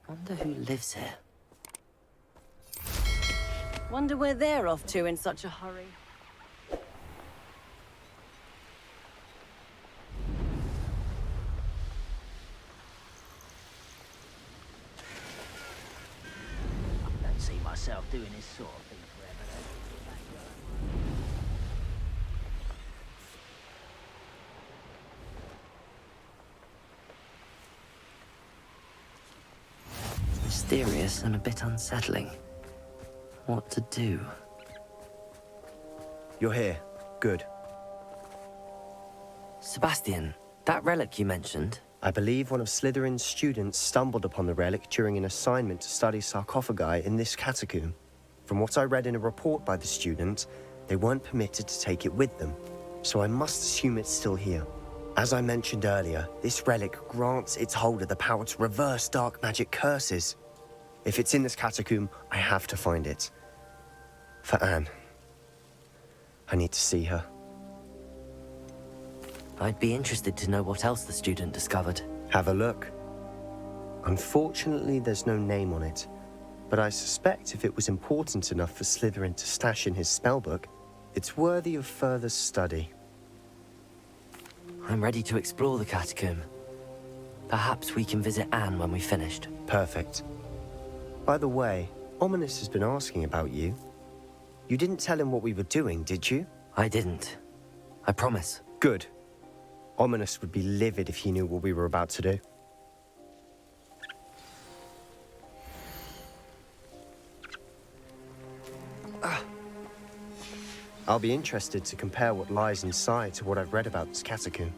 Wonder who lives here. Wonder where they're off to in such a hurry. I don't see myself doing this sort of thing forever, Mysterious and a bit unsettling. What to do? You're here. Good. Sebastian, that relic you mentioned. I believe one of Slytherin's students stumbled upon the relic during an assignment to study sarcophagi in this catacomb. From what I read in a report by the student, they weren't permitted to take it with them, so I must assume it's still here. As I mentioned earlier, this relic grants its holder the power to reverse dark magic curses. If it's in this catacomb, I have to find it. For Anne. I need to see her. I'd be interested to know what else the student discovered. Have a look. Unfortunately, there's no name on it, but I suspect if it was important enough for Slytherin to stash in his spellbook, it's worthy of further study. I'm ready to explore the catacomb. Perhaps we can visit Anne when we've finished. Perfect. By the way, Ominous has been asking about you. You didn't tell him what we were doing, did you? I didn't. I promise. Good. Ominous would be livid if he knew what we were about to do. I'll be interested to compare what lies inside to what I've read about this catacomb.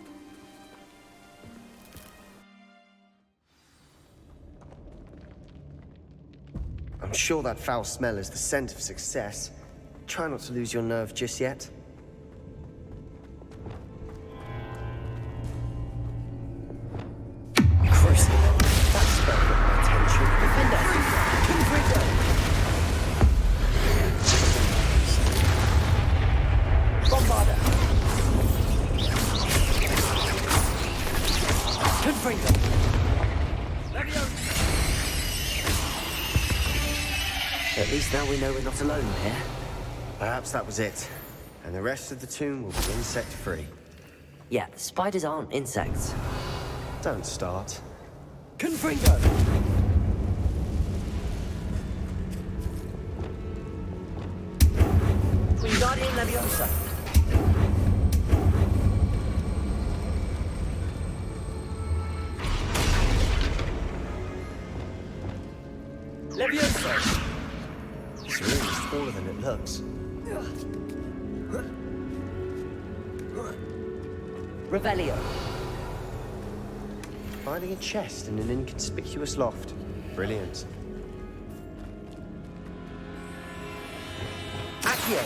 I'm sure that foul smell is the scent of success. Try not to lose your nerve just yet. Crucible. That spell got my attention. Defender! Confringo! Bombarder! Confringo! At least now we know we're not alone here. Perhaps that was it. And the rest of the tomb will be insect-free. Yeah, spiders aren't insects. Don't start. Confringo! Wingardium Leviosa. Leviosa! This room is taller than it looks. Revelio. Finding a chest in an inconspicuous loft. Brilliant. Accio.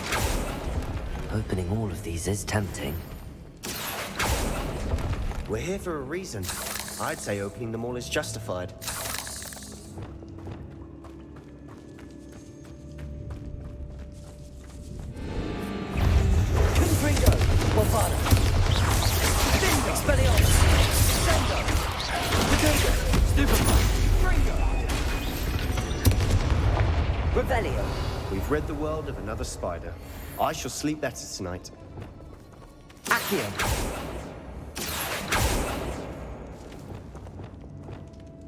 Opening all of these is tempting. We're here for a reason. I'd say opening them all is justified. Confringo. Bombarda. Expelliarmus. Sendo. Potato. Stupefy. Revelio. We've rid the world of another spider. I shall sleep better tonight. Accio.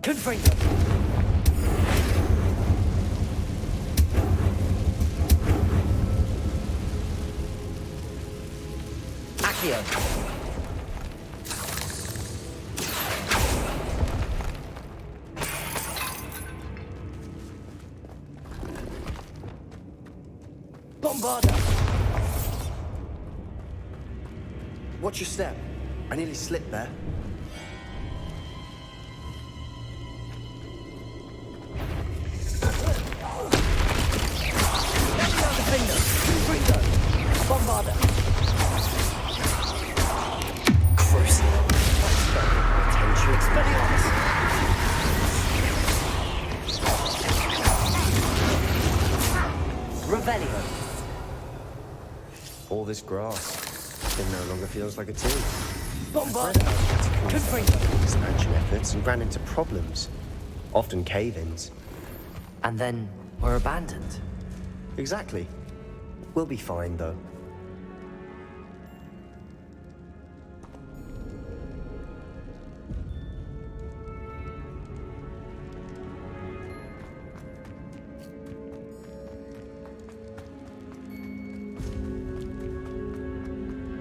Confringo. Accio. Bombarda. Watch your step. I nearly slipped there. Bombarda. Crucible. Attention. Expelliarmus. Revelio. All this grass. It no longer feels like a tomb. Bombarda. Confringo. Expansion efforts and ran into problems. often cave-ins. And then we're abandoned. Exactly. We'll be fine, though.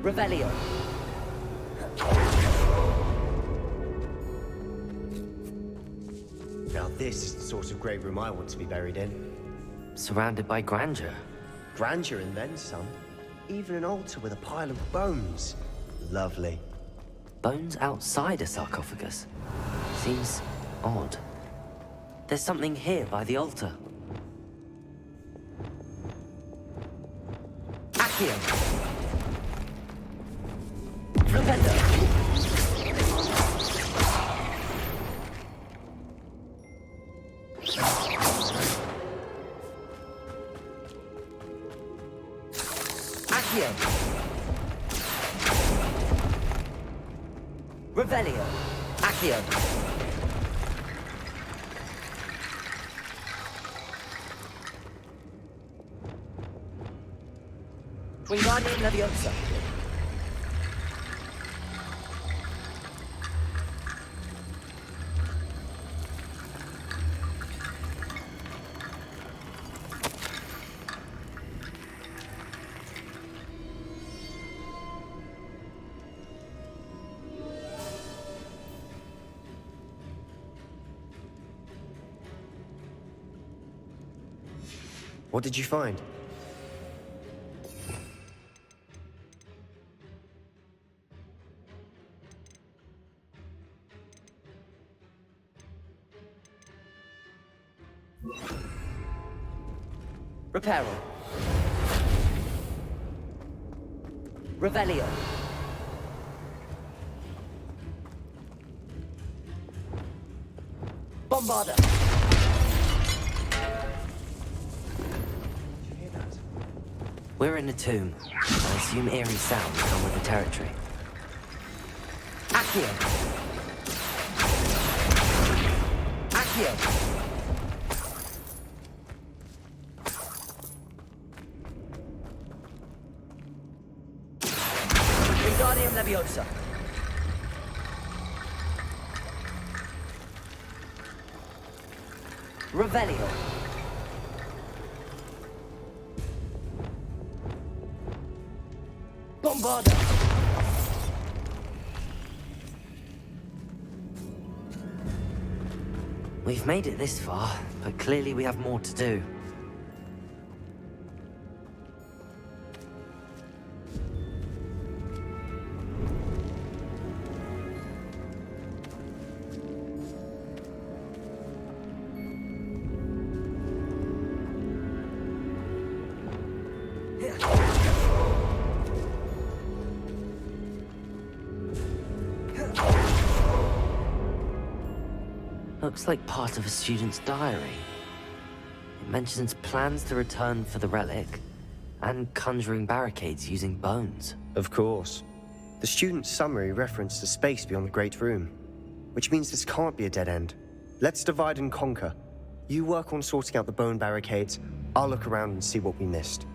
Revelio. Now this is the sort of grave room I want to be buried in. Surrounded by grandeur. Grandeur and then some. Even an altar with a pile of bones. Lovely. Bones outside a sarcophagus. Seems odd. There's something here by the altar. Accio! Revelio! Accio! Revelio! Accio! Wingardium Leviosa! What did you find? Reparo. Revelio. Bombarda. We're in a tomb. I assume eerie sounds come with the territory. Accio. Accio. Wingardium Leviosa. Revelio. Bombarda. We've made it this far, but clearly we have more to do. Looks like part of a student's diary. It mentions plans to return for the relic, and conjuring barricades using bones. Of course. The student's summary referenced a space beyond the Great Room, which means this can't be a dead end. Let's divide and conquer. You work on sorting out the bone barricades, I'll look around and see what we missed.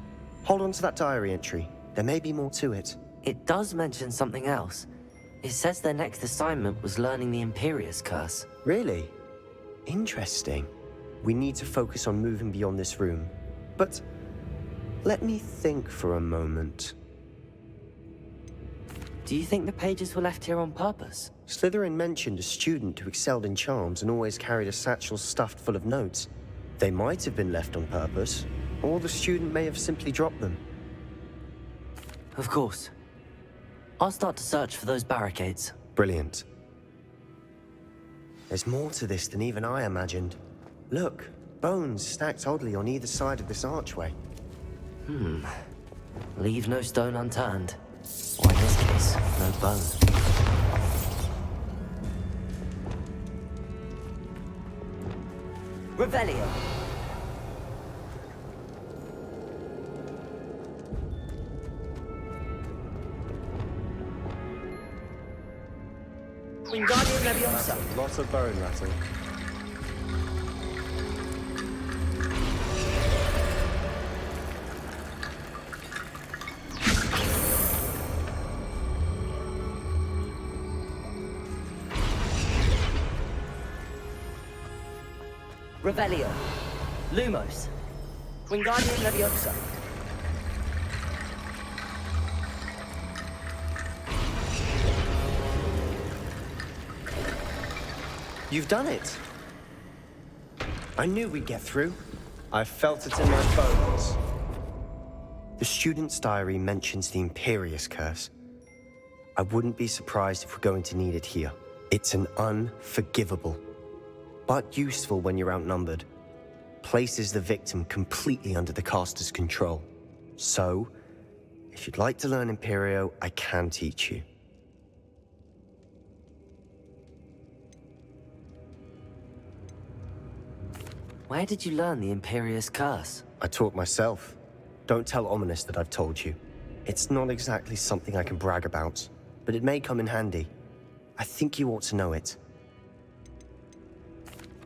Hold on to that diary entry. There may be more to it. It does mention something else. It says their next assignment was learning the Imperius Curse. Really? Interesting. We need to focus on moving beyond this room. But let me think for a moment. Do you think the pages were left here on purpose? Slytherin mentioned a student who excelled in charms and always carried a satchel stuffed full of notes. They might have been left on purpose, or the student may have simply dropped them. Of course. I'll start to search for those barricades. Brilliant. There's more to this than even I imagined. Look, bones stacked oddly on either side of this archway. Leave no stone unturned. Or in this case, no bone. Revelio. Wingardium Leviosa. Lots of bone rattle. Revelio. Lumos. Wingardium Leviosa. You've done it. I knew we'd get through. I felt it in my bones. The student's diary mentions the Imperius Curse. I wouldn't be surprised if we're going to need it here. It's an unforgivable, but useful when you're outnumbered. Places the victim completely under the caster's control. So, if you'd like to learn Imperio, I can teach you. Where did you learn the Imperius Curse? I taught myself. Don't tell Ominous that I've told you. It's not exactly something I can brag about, but it may come in handy. I think you ought to know it.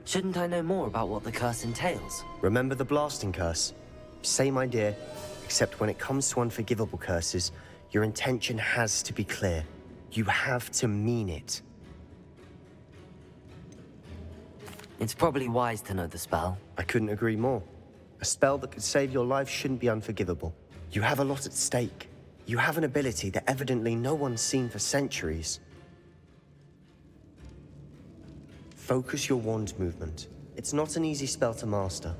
Shouldn't I know more about what the curse entails? Remember the blasting curse? Same idea, except when it comes to unforgivable curses, your intention has to be clear. You have to mean it. It's probably wise to know the spell. I couldn't agree more. A spell that could save your life shouldn't be unforgivable. You have a lot at stake. You have an ability that evidently no one's seen for centuries. Focus your wand movement. It's not an easy spell to master.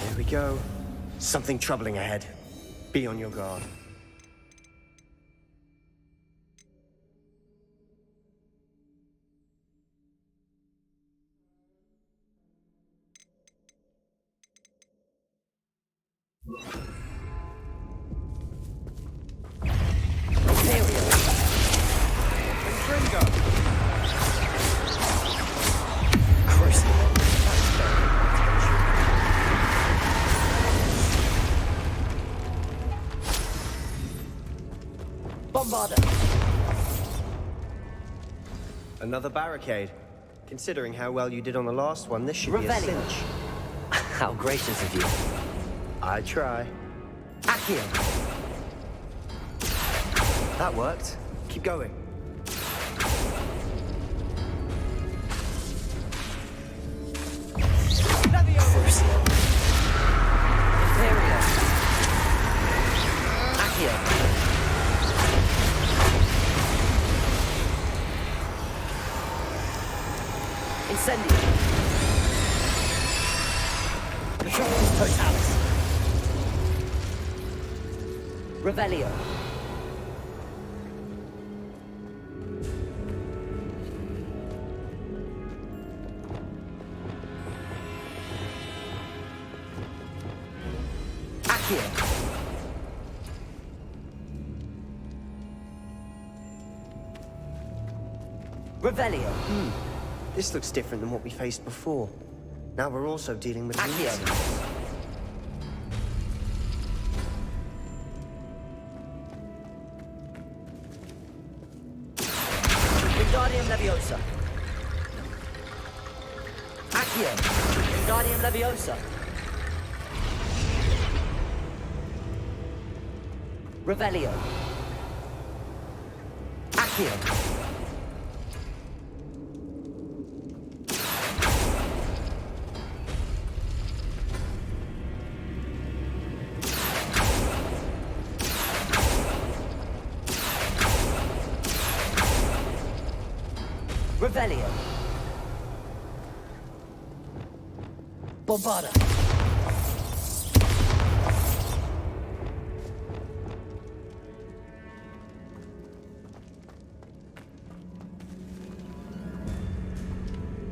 Here we go. Something troubling ahead. Be on your guard. Another barricade. Considering how well you did on the last one, this should be a Revelio. cinch. How gracious of you. I try. Accio! That worked. Keep going. Imperio! Accio! Incendio! Metropolis Totalis! Revelio! Accio! Revelio! This looks different than what we faced before. Now we're also dealing with Accio! mutants. Wingardium Leviosa. Accio! Wingardium Leviosa. Revelio! Accio! Revelio! Bombarda!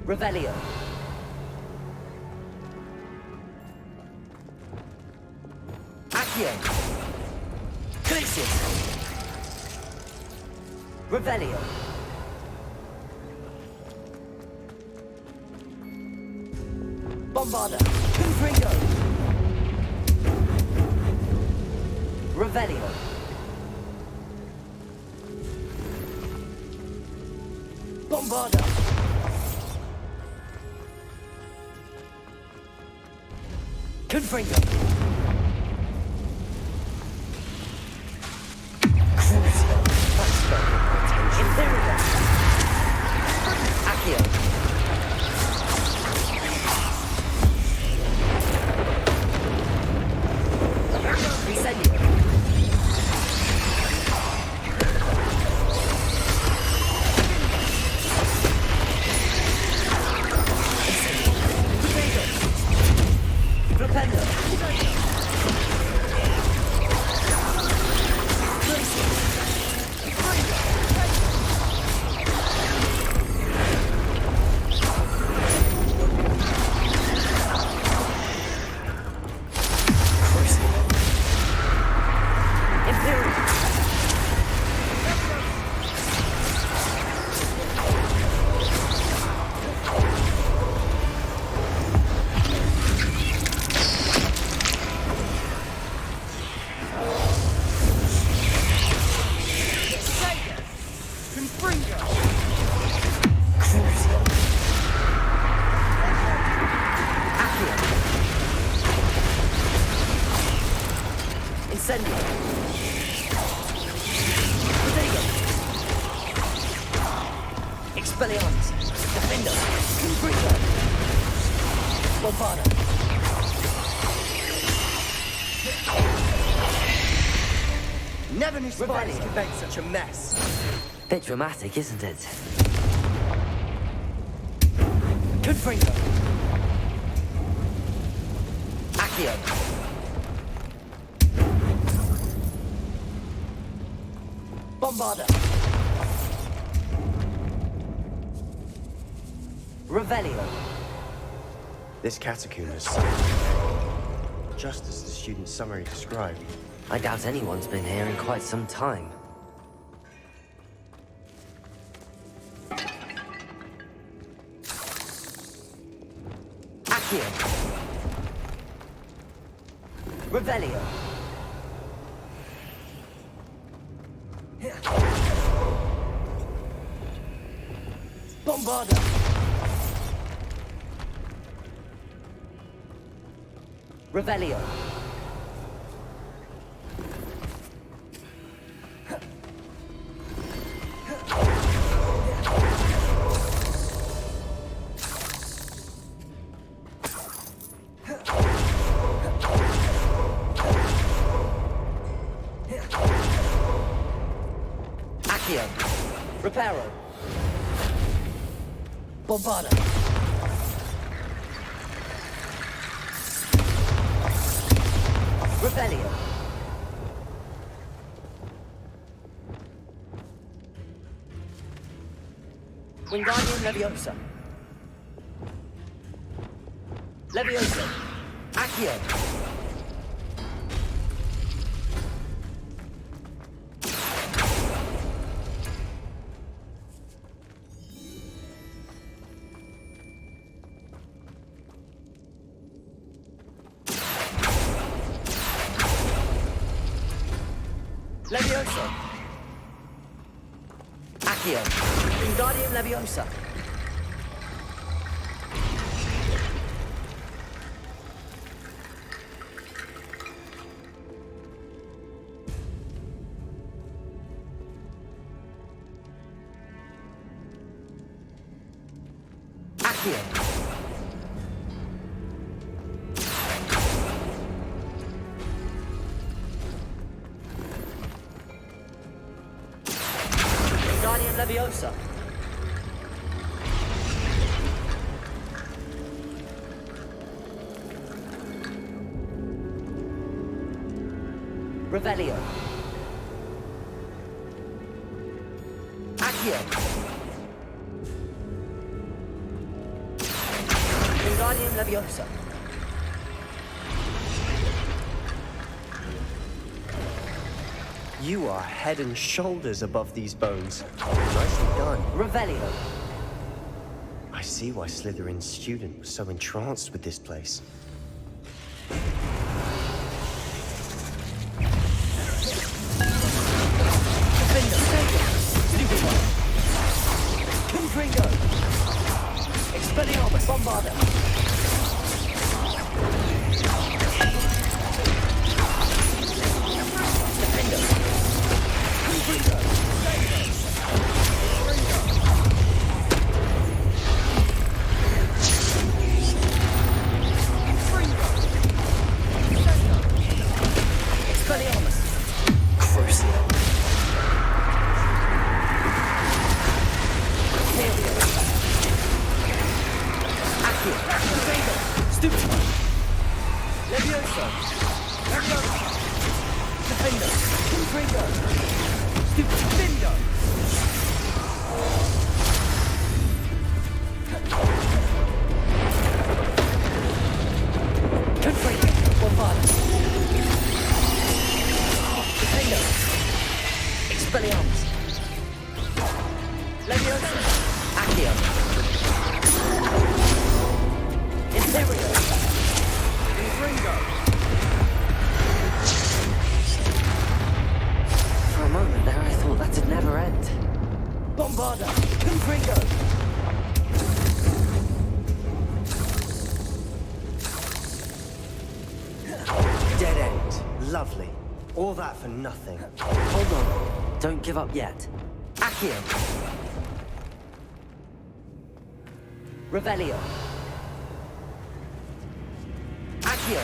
Revelio! Accio! Glacius! Revelio! Bombarda! Confringo! Revelio! Bombarda! Confringo. Crucio. That's focused my attention. Imperial. Accio. Incendio. Flipendo. Imperial. Crucio. Accio. Incendio. Prodigo. Expelliarmus. Defendo. Confringo. Bombarda. Never knew spiders Rebellion. could make such a mess. Bit dramatic, isn't it? Confringo. Accio. Bombarda. Revelio. This catacomb is just as the student's summary described. I doubt anyone's been here in quite some time. Accio. Revelio. Bombarda. Revelio. Accio. Reparo. Bombarda. Revelio. Wingardium Leviosa. Leviosa. Accio. Leviosa. Accio. Wingardium Leviosa. Accio. Wingardium Leviosa. Revelio. Accio. Wingardium Leviosa. You are head and shoulders above these bones. Nicely done. Revelio. I see why Slytherin's student was so entranced with this place. Defendo. Stupid one. Confringo. Expelliarmus. Bombarda. Levioso! Levioso! Defender! Confringo! Stupido! Confringo! Bombada! Defender! Expelliarmus! Levioso! Accio! Imperio! Confringo! For a moment there, I thought that'd never end. Bombarda! Confringo! Dead end. Lovely. All that for nothing. Hold on. Don't give up yet. Accio! Revelio! Accio!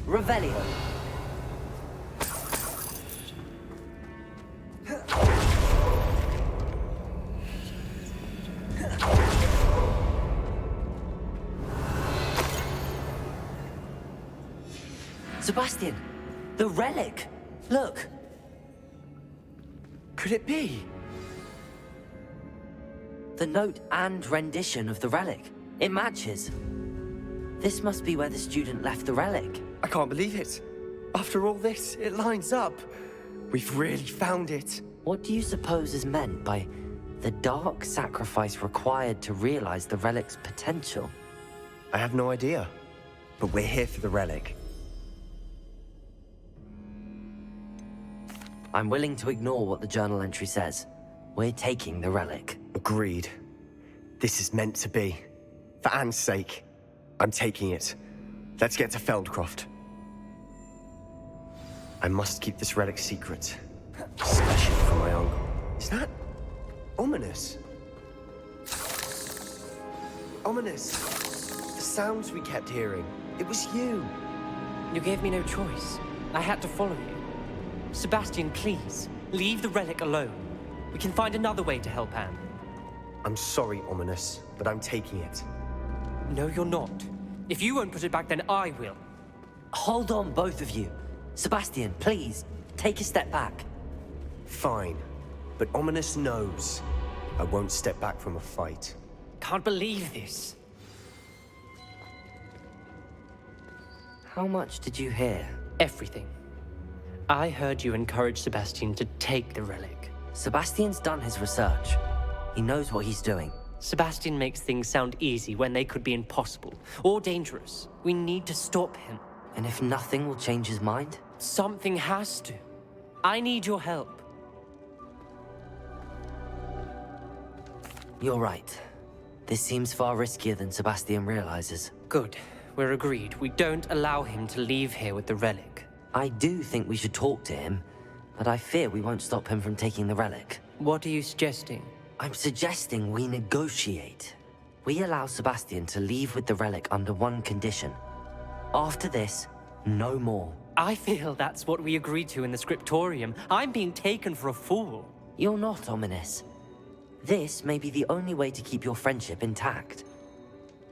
Revelio! Sebastian! The relic! Look! Could it be? The note and rendition of the relic. It matches. This must be where the student left the relic. I can't believe it. After all this, it lines up. We've really found it. What do you suppose is meant by the dark sacrifice required to realize the relic's potential? I have no idea. But we're here for the relic. I'm willing to ignore what the journal entry says. We're taking the relic. Agreed. This is meant to be. For Anne's sake, I'm taking it. Let's get to Feldcroft. I must keep this relic secret. Especially from my uncle. Is that ominous? Ominous. The sounds we kept hearing. It was you. You gave me no choice. I had to follow you. Sebastian, please, leave the relic alone. We can find another way to help Anne. I'm sorry, Ominous, but I'm taking it. No, you're not. If you won't put it back, then I will. Hold on, both of you. Sebastian, please, take a step back. Fine, but Ominous knows I won't step back from a fight. Can't believe this. How much did you hear? Everything. I heard you encourage Sebastian to take the relic. Sebastian's done his research. He knows what he's doing. Sebastian makes things sound easy when they could be impossible or dangerous. We need to stop him. And if nothing will change his mind? Something has to. I need your help. You're right. This seems far riskier than Sebastian realizes. Good. We're agreed. We don't allow him to leave here with the relic. I do think we should talk to him, but I fear we won't stop him from taking the relic. What are you suggesting? I'm suggesting we negotiate. We allow Sebastian to leave with the relic under one condition. After this, no more. I feel that's what we agreed to in the scriptorium. I'm being taken for a fool. You're not, Ominous. This may be the only way to keep your friendship intact.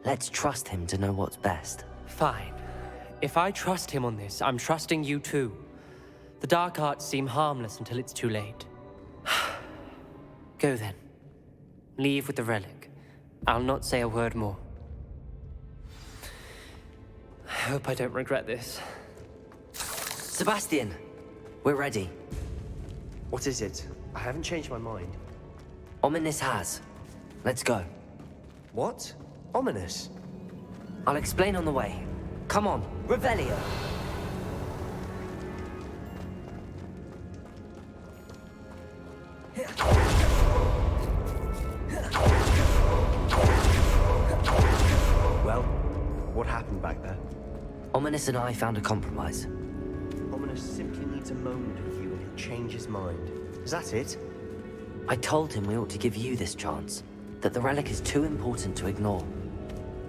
Let's trust him to know what's best. Fine. If I trust him on this, I'm trusting you too. The dark arts seem harmless until it's too late. Go then. Leave with the relic. I'll not say a word more. I hope I don't regret this. Sebastian, we're ready. What is it? I haven't changed my mind. Ominous has. Let's go. What? Ominous? I'll explain on the way. Come on, Revelio. Well, what happened back there? Ominous and I found a compromise. Ominous simply needs a moment with you and he'll change his mind. Is that it? I told him we ought to give you this chance, that the relic is too important to ignore.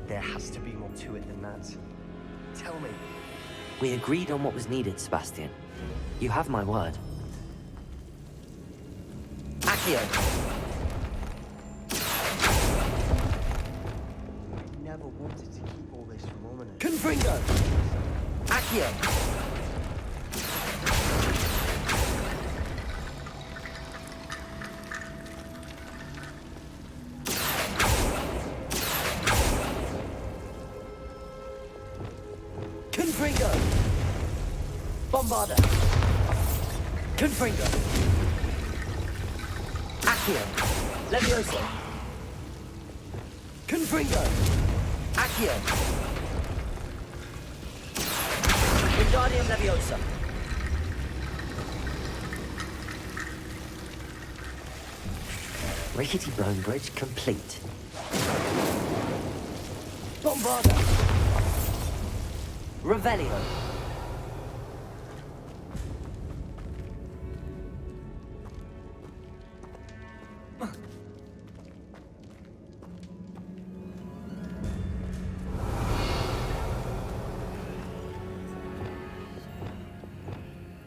There has to be more to it than that. Tell me. We agreed on what was needed, Sebastian. You have my word. Accio. I never wanted to keep all this from Ominous. Confringo. Accio. Confringo. Bombarda. Confringo. Accio. Levioso. Confringo. Accio. Wingardium Leviosa. Rickety Bone Bridge complete. Bombarda. Revelio.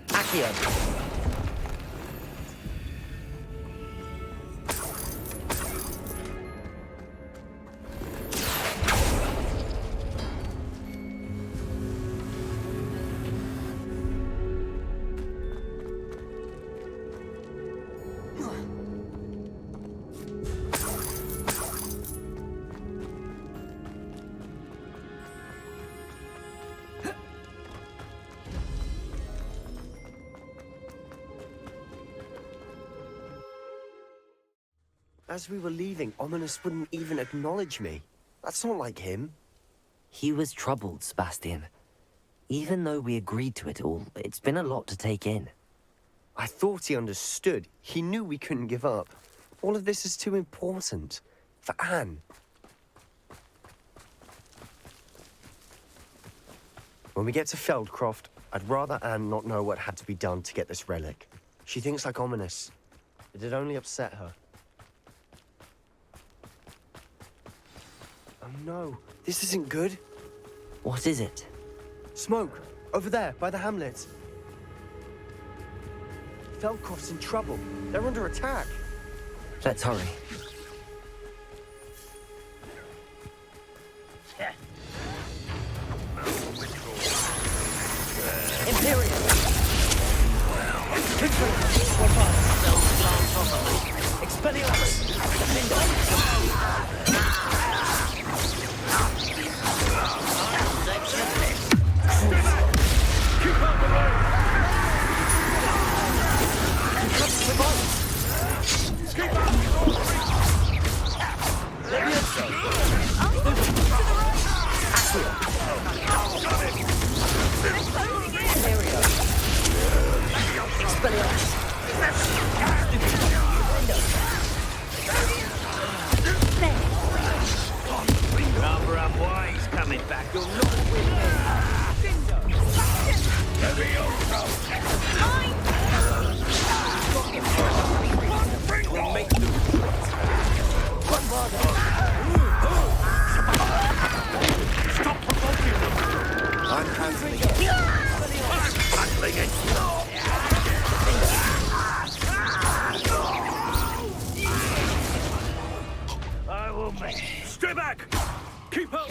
Accio. As we were leaving, Ominous wouldn't even acknowledge me. That's not like him. He was troubled, Sebastian. Even though we agreed to it all, it's been a lot to take in. I thought he understood. He knew we couldn't give up. All of this is too important. For Anne. When we get to Feldcroft, I'd rather Anne not know what had to be done to get this relic. She thinks like Ominous. It'd only upset her. Oh no, this isn't good. What is it? Smoke! Over there, by the hamlet. Feldcroft's in trouble. They're under attack. Let's hurry. Imperium. Expelliarmus. Coming back, you'll not win. We'll make them. Stop provoking them. I'm canceling it. Tackling it. I will make. Stay back. Keep up.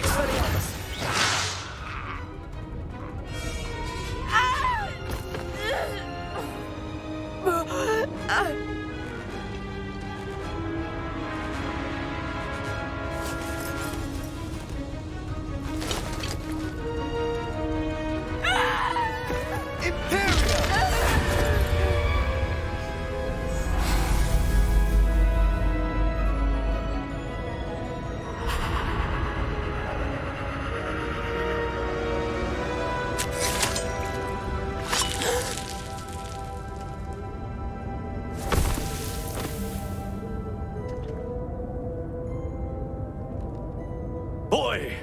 Boy!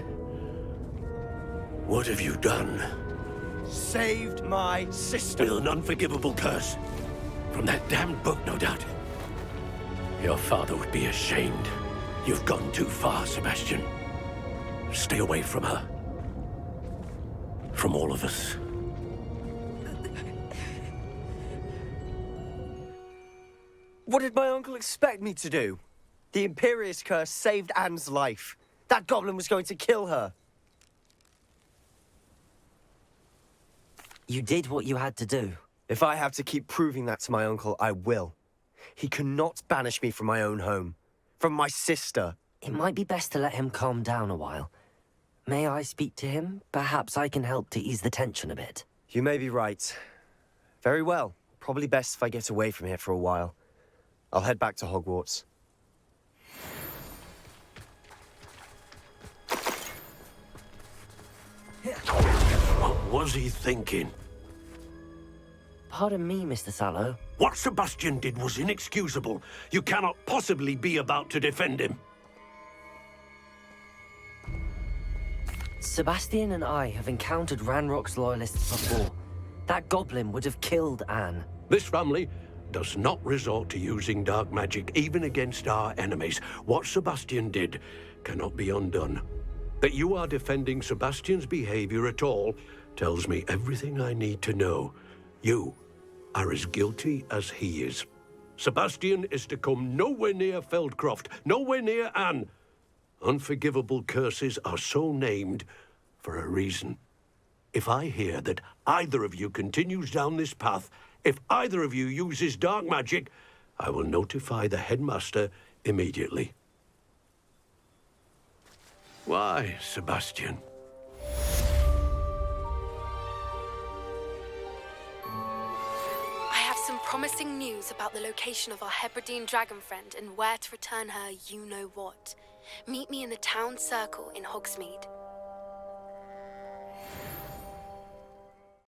What have you done? Saved my sister. With an unforgivable curse. From that damned book, no doubt. Your father would be ashamed. You've gone too far, Sebastian. Stay away from her. From all of us. What did my uncle expect me to do? The Imperious curse saved Anne's life. That goblin was going to kill her. You did what you had to do. If I have to keep proving that to my uncle, I will. He cannot banish me from my own home. From my sister. It might be best to let him calm down a while. May I speak to him? Perhaps I can help to ease the tension a bit. You may be right. Very well. Probably best if I get away from here for a while. I'll head back to Hogwarts. What was he thinking? Pardon me, Mr. Sallow. What Sebastian did was inexcusable. You cannot possibly be about to defend him. Sebastian and I have encountered Ranrock's loyalists before. That goblin would have killed Anne. This family does not resort to using dark magic even against our enemies. What Sebastian did cannot be undone. That you are defending Sebastian's behavior at all tells me everything I need to know. You are as guilty as he is. Sebastian is to come nowhere near Feldcroft, nowhere near Anne. Unforgivable curses are so named for a reason. If I hear that either of you continues down this path, if either of you uses dark magic, I will notify the headmaster immediately. Why, Sebastian? I have some promising news about the location of our Hebridean dragon friend and where to return her you-know-what. Meet me in the town circle in Hogsmeade.